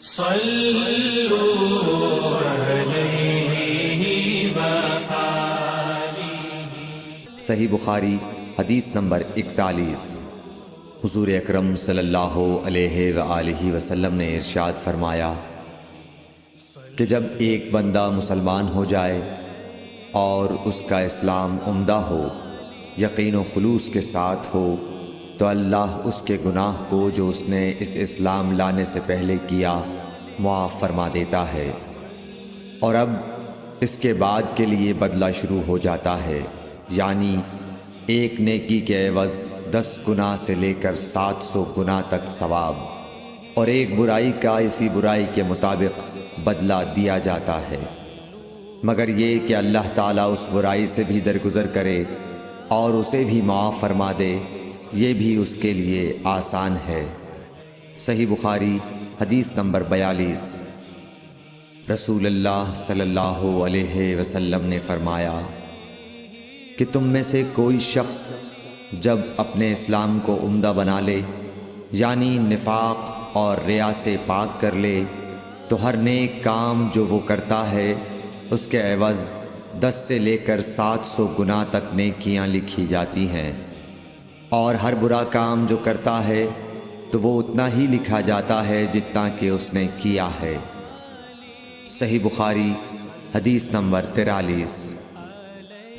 صلوا علیہ وآلہ۔ صحیح بخاری حدیث نمبر 41۔ حضور اکرم صلی اللہ علیہ وآلہ وسلم نے ارشاد فرمایا کہ جب ایک بندہ مسلمان ہو جائے اور اس کا اسلام عمدہ ہو، یقین و خلوص کے ساتھ ہو، تو اللہ اس کے گناہ کو جو اس نے اس اسلام لانے سے پہلے کیا معاف فرما دیتا ہے، اور اب اس کے بعد کے لیے بدلہ شروع ہو جاتا ہے، یعنی ایک نیکی کے عوض 10 گناہ سے لے کر 700 گناہ تک ثواب، اور ایک برائی کا اسی برائی کے مطابق بدلہ دیا جاتا ہے، مگر یہ کہ اللہ تعالیٰ اس برائی سے بھی درگزر کرے اور اسے بھی معاف فرما دے، یہ بھی اس کے لیے آسان ہے۔ صحیح بخاری حدیث نمبر 42۔ رسول اللہ صلی اللہ علیہ وسلم نے فرمایا کہ تم میں سے کوئی شخص جب اپنے اسلام کو عمدہ بنا لے، یعنی نفاق اور ریا سے پاک کر لے، تو ہر نیک کام جو وہ کرتا ہے اس کے عوض 10 سے لے کر 700 گناہ تک نیکیاں لکھی جاتی ہیں، اور ہر برا کام جو کرتا ہے تو وہ اتنا ہی لکھا جاتا ہے جتنا کہ اس نے کیا ہے۔ صحیح بخاری حدیث نمبر 43۔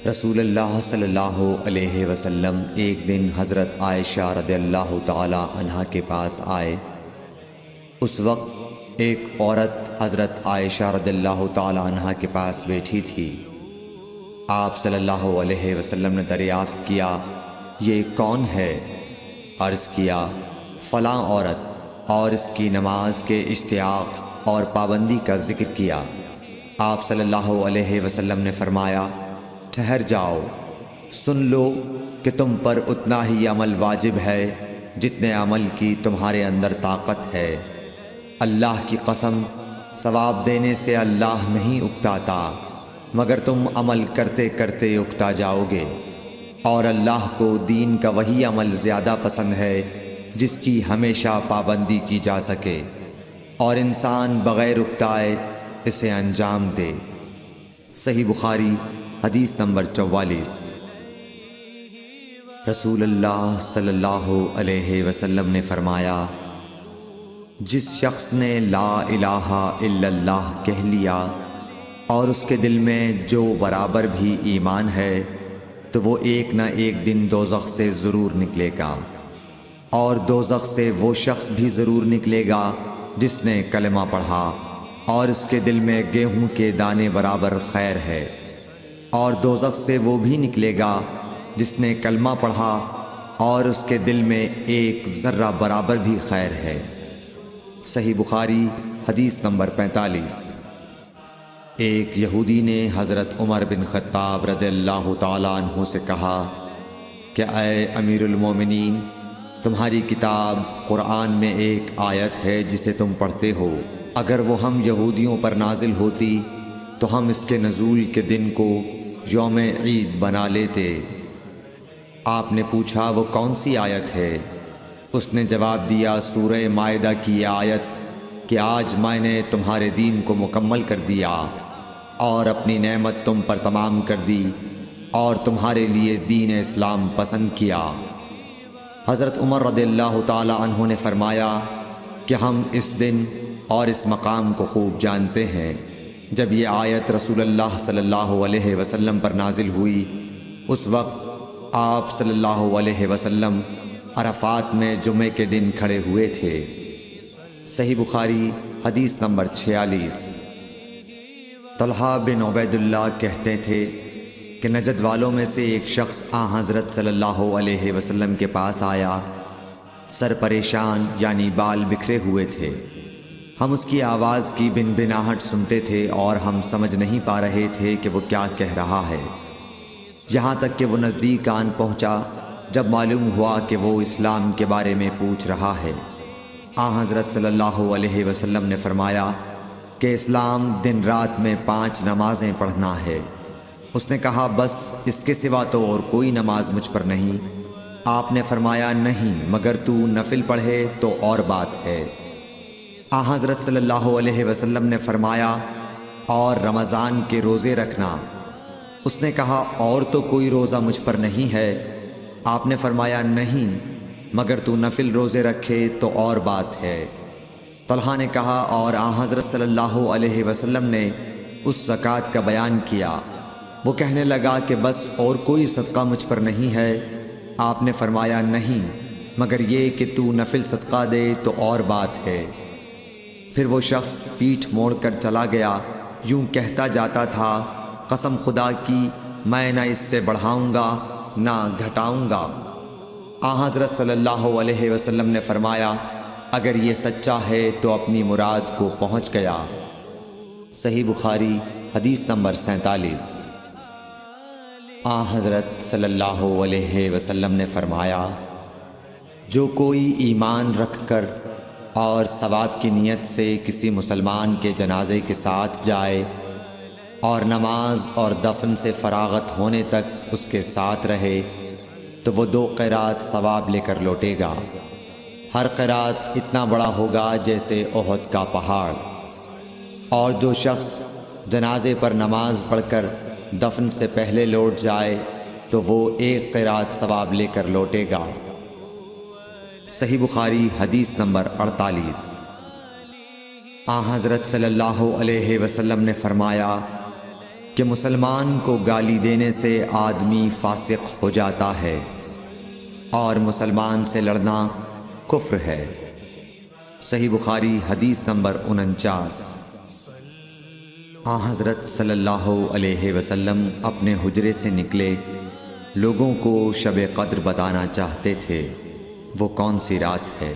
رسول اللہ صلی اللہ علیہ وسلم ایک دن حضرت عائشہ رضی اللہ تعالی عنہا کے پاس آئے۔ اس وقت ایک عورت حضرت عائشہ رضی اللہ تعالی عنہا کے پاس بیٹھی تھی۔ آپ صلی اللہ علیہ وسلم نے دریافت کیا، یہ کون ہے؟ عرض کیا، فلاں عورت، اور اس کی نماز کے اشتیاق اور پابندی کا ذکر کیا۔ آپ صلی اللہ علیہ وسلم نے فرمایا، ٹھہر جاؤ، سن لو کہ تم پر اتنا ہی عمل واجب ہے جتنے عمل کی تمہارے اندر طاقت ہے۔ اللہ کی قسم، ثواب دینے سے اللہ نہیں اکتاتا، مگر تم عمل کرتے کرتے اکتا جاؤ گے، اور اللہ کو دین کا وہی عمل زیادہ پسند ہے جس کی ہمیشہ پابندی کی جا سکے، اور انسان بغیر اکتائے اسے انجام دے۔ صحیح بخاری حدیث نمبر 44۔ رسول اللہ صلی اللہ علیہ وسلم نے فرمایا، جس شخص نے لا الہ الا اللہ کہہ لیا اور اس کے دل میں جو برابر بھی ایمان ہے، تو وہ ایک نہ ایک دن دوزخ سے ضرور نکلے گا، اور دوزخ سے وہ شخص بھی ضرور نکلے گا جس نے کلمہ پڑھا اور اس کے دل میں گیہوں کے دانے برابر خیر ہے، اور دوزخ سے وہ بھی نکلے گا جس نے کلمہ پڑھا اور اس کے دل میں ایک ذرہ برابر بھی خیر ہے۔ صحیح بخاری حدیث نمبر 45۔ ایک یہودی نے حضرت عمر بن خطاب رضی اللہ تعالیٰ عنہ سے کہا کہ اے امیر المومنین، تمہاری کتاب قرآن میں ایک آیت ہے جسے تم پڑھتے ہو، اگر وہ ہم یہودیوں پر نازل ہوتی تو ہم اس کے نزول کے دن کو یوم عید بنا لیتے۔ آپ نے پوچھا، وہ کون سی آیت ہے؟ اس نے جواب دیا، سورہ مائدہ کی یہ آیت کہ آج میں نے تمہارے دین کو مکمل کر دیا اور اپنی نعمت تم پر تمام کر دی اور تمہارے لیے دین اسلام پسند کیا۔ حضرت عمر رضی اللہ تعالی عنہ نے فرمایا کہ ہم اس دن اور اس مقام کو خوب جانتے ہیں۔ جب یہ آیت رسول اللہ صلی اللہ علیہ وسلم پر نازل ہوئی، اس وقت آپ صلی اللہ علیہ وسلم عرفات میں جمعے کے دن کھڑے ہوئے تھے۔ صحیح بخاری حدیث نمبر 46۔ طلحہ بن عبید اللہ کہتے تھے کہ نجد والوں میں سے ایک شخص حضرت صلی اللہ علیہ وسلم کے پاس آیا، سر پریشان یعنی بال بکھرے ہوئے تھے۔ ہم اس کی آواز کی بن بناہٹ سنتے تھے اور ہم سمجھ نہیں پا رہے تھے کہ وہ کیا کہہ رہا ہے، یہاں تک کہ وہ نزدیک آن پہنچا جب معلوم ہوا کہ وہ اسلام کے بارے میں پوچھ رہا ہے۔ حضرت صلی اللہ علیہ وسلم نے فرمایا کہ اسلام دن رات میں 5 نمازیں پڑھنا ہے۔ اس نے کہا، بس اس کے سوا تو اور کوئی نماز مجھ پر نہیں۔ آپ نے فرمایا، نہیں، مگر تو نفل پڑھے تو اور بات ہے۔ حضرت صلی اللہ علیہ وسلم نے فرمایا اور رمضان کے روزے رکھنا۔ اس نے کہا اور تو کوئی روزہ مجھ پر نہیں ہے؟ آپ نے فرمایا نہیں، مگر تو نفل روزے رکھے تو اور بات ہے۔ طلحہ نے کہا اور حضرت صلی اللہ علیہ وسلم نے اس زکوٰۃ کا بیان کیا۔ وہ کہنے لگا کہ بس اور کوئی صدقہ مجھ پر نہیں ہے؟ آپ نے فرمایا نہیں، مگر یہ کہ تو نفل صدقہ دے تو اور بات ہے۔ پھر وہ شخص پیٹھ موڑ کر چلا گیا، یوں کہتا جاتا تھا قسم خدا کی میں نہ اس سے بڑھاؤں گا نہ گھٹاؤں گا۔ حضرت صلی اللہ علیہ وسلم نے فرمایا اگر یہ سچا ہے تو اپنی مراد کو پہنچ گیا۔ صحیح بخاری حدیث نمبر 47۔ حضرت صلی اللہ علیہ وسلم نے فرمایا جو کوئی ایمان رکھ کر اور ثواب کی نیت سے کسی مسلمان کے جنازے کے ساتھ جائے اور نماز اور دفن سے فراغت ہونے تک اس کے ساتھ رہے تو وہ 2 قیرات ثواب لے کر لوٹے گا۔ ہر قیرات اتنا بڑا ہوگا جیسے احد کا پہاڑ۔ اور جو شخص جنازے پر نماز پڑھ کر دفن سے پہلے لوٹ جائے تو وہ 1 قیرات ثواب لے کر لوٹے گا۔ صحیح بخاری حدیث نمبر 48۔ حضرت صلی اللہ علیہ وسلم نے فرمایا کہ مسلمان کو گالی دینے سے آدمی فاسق ہو جاتا ہے اور مسلمان سے لڑنا کفر ہے۔ صحیح بخاری حدیث نمبر 49۔ حضرت صلی اللہ علیہ وسلم اپنے حجرے سے نکلے، لوگوں کو شب قدر بتانا چاہتے تھے وہ کون سی رات ہے۔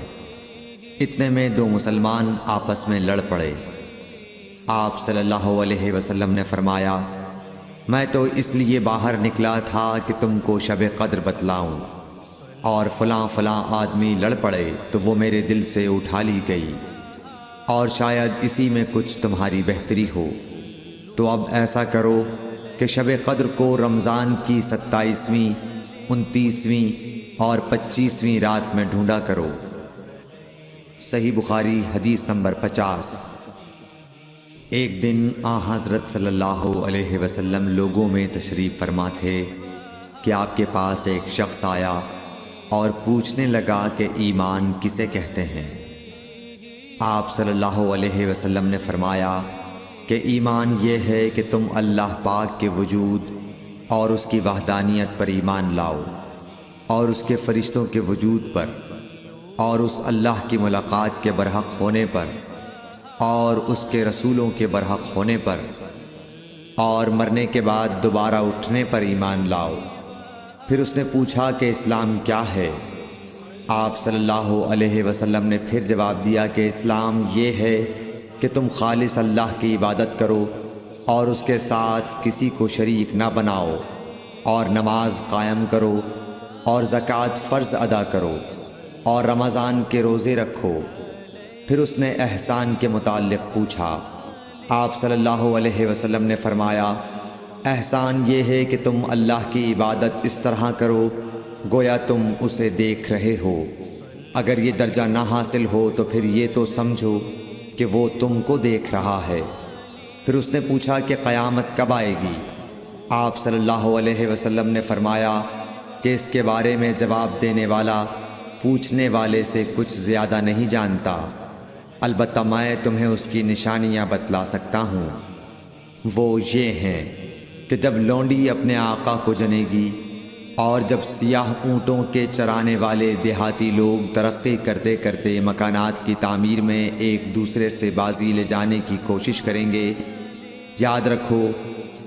اتنے میں 2 مسلمان آپس میں لڑ پڑے۔ آپ صلی اللہ علیہ وسلم نے فرمایا میں تو اس لیے باہر نکلا تھا کہ تم کو شب قدر بتلاؤں، اور فلاں فلاں آدمی لڑ پڑے تو وہ میرے دل سے اٹھا لی گئی، اور شاید اسی میں کچھ تمہاری بہتری ہو۔ تو اب ایسا کرو کہ شب قدر کو رمضان کی 27ویں، 29ویں اور 25ویں رات میں ڈھونڈا کرو۔ صحیح بخاری حدیث نمبر 50۔ ایک دن حضرت صلی اللہ علیہ وسلم لوگوں میں تشریف فرما تھے کہ آپ کے پاس ایک شخص آیا اور پوچھنے لگا کہ ایمان کسے کہتے ہیں۔ آپ صلی اللہ علیہ وسلم نے فرمایا کہ ایمان یہ ہے کہ تم اللہ پاک کے وجود اور اس کی وحدانیت پر ایمان لاؤ، اور اس کے فرشتوں کے وجود پر، اور اس اللہ کی ملاقات کے برحق ہونے پر، اور اس کے رسولوں کے برحق ہونے پر، اور مرنے کے بعد دوبارہ اٹھنے پر ایمان لاؤ۔ پھر اس نے پوچھا کہ اسلام کیا ہے؟ آپ صلی اللہ علیہ وسلم نے پھر جواب دیا کہ اسلام یہ ہے کہ تم خالص اللہ کی عبادت کرو اور اس کے ساتھ کسی کو شریک نہ بناؤ، اور نماز قائم کرو، اور زکوٰۃ فرض ادا کرو، اور رمضان کے روزے رکھو۔ پھر اس نے احسان کے متعلق پوچھا۔ آپ صلی اللہ علیہ وسلم نے فرمایا احسان یہ ہے کہ تم اللہ کی عبادت اس طرح کرو گویا تم اسے دیکھ رہے ہو۔ اگر یہ درجہ نہ حاصل ہو تو پھر یہ تو سمجھو کہ وہ تم کو دیکھ رہا ہے۔ پھر اس نے پوچھا کہ قیامت کب آئے گی؟ آپ صلی اللہ علیہ وسلم نے فرمایا کہ اس کے بارے میں جواب دینے والا پوچھنے والے سے کچھ زیادہ نہیں جانتا، البتہ میں تمہیں اس کی نشانیاں بتلا سکتا ہوں۔ وہ یہ ہیں کہ جب لونڈی اپنے آقا کو جنے گی، اور جب سیاہ اونٹوں کے چرانے والے دیہاتی لوگ ترقی کرتے کرتے مکانات کی تعمیر میں ایک دوسرے سے بازی لے جانے کی کوشش کریں گے، یاد رکھو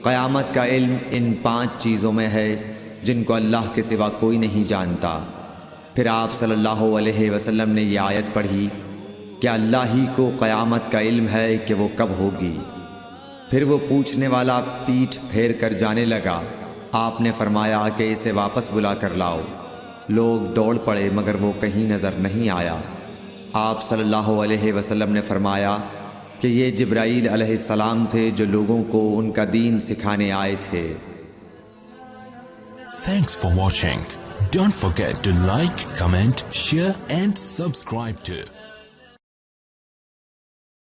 قیامت کا علم ان 5 چیزوں میں ہے جن کو اللہ کے سوا کوئی نہیں جانتا۔ پھر آپ صلی اللہ علیہ وسلم نے یہ آیت پڑھی کہ اللہ ہی کو قیامت کا علم ہے کہ وہ کب ہوگی۔ پھر وہ پوچھنے والا پیٹھ پھیر کر جانے لگا۔ آپ نے فرمایا کہ اسے واپس بلا کر لاؤ۔ لوگ دوڑ پڑے مگر وہ کہیں نظر نہیں آیا۔ آپ صلی اللہ علیہ وسلم نے فرمایا کہ یہ جبرائیل علیہ السلام تھے جو لوگوں کو ان کا دین سکھانے آئے تھے۔ Thanks for watching. Don't forget to like, comment, share and subscribe to